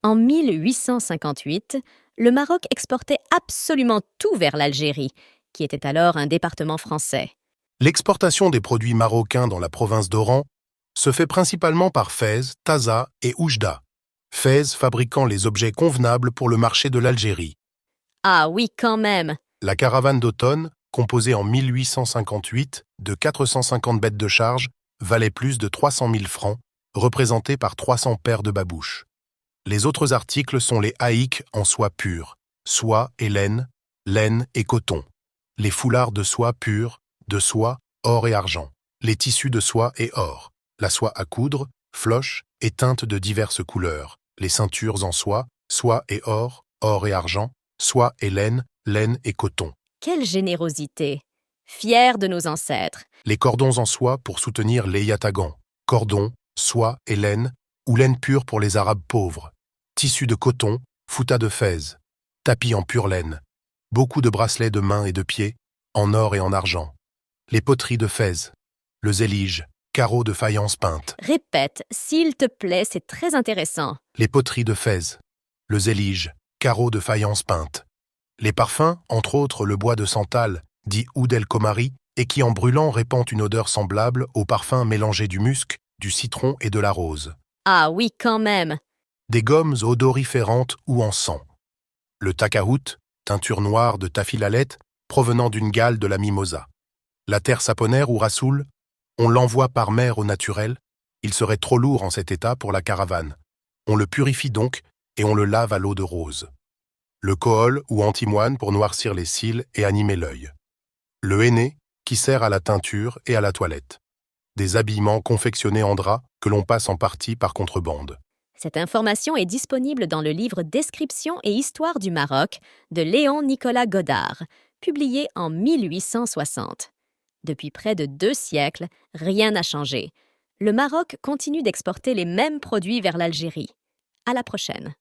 En 1858, le Maroc exportait absolument tout vers l'Algérie, qui était alors un département français. L'exportation des produits marocains dans la province d'Oran se fait principalement par Fès, Taza et Oujda. Fès fabriquant les objets convenables pour le marché de l'Algérie. Ah oui, quand même! La caravane d'automne, composée en 1858 de 450 bêtes de charge, valait plus de 300 000 francs, représentée par 300 paires de babouches. Les autres articles sont les haïques en soie pure, soie et laine et coton, les foulards de soie pure, de soie, or et argent, les tissus de soie et or, la soie à coudre, floche et teintes de diverses couleurs, les ceintures en soie et or et argent, soie et laine et coton, Quelle générosité! Fiers de nos ancêtres. les cordons en soie pour soutenir les yatagans, cordons, soie et laine, ou laine pure pour les Arabes pauvres, tissus de coton, foutas de Fès, tapis en pure laine, beaucoup de bracelets de mains et de pieds, en or et en argent, les poteries de Fès, le zélige, carreaux de faïence peinte, Répète, s'il te plaît, c'est très intéressant. les poteries de Fès, le zélige, carreaux de faïence peinte, les parfums, entre autres le bois de santal, dit oud el komari, et qui en brûlant répand une odeur semblable au parfum mélangé du musc, du citron et de la rose. Ah oui, quand même! Des gommes odoriférantes ou en sang. Le takahout, teinture noire de tafilhalette provenant d'une gale de la mimosa. La terre saponaire ou rassoul, on l'envoie par mer au naturel, il serait trop lourd en cet état pour la caravane. On le purifie donc et on le lave à l'eau de rose. Le kohol ou antimoine pour noircir les cils et animer l'œil. Le henné qui sert à la teinture et à la toilette. Des habillements confectionnés en drap que l'on passe en partie par contrebande. Cette information est disponible dans le livre Description et histoire du Maroc de Léon Nicolas Godard, publié en 1860. Depuis près de 2 siècles, rien n'a changé. Le Maroc continue d'exporter les mêmes produits vers l'Algérie. À la prochaine.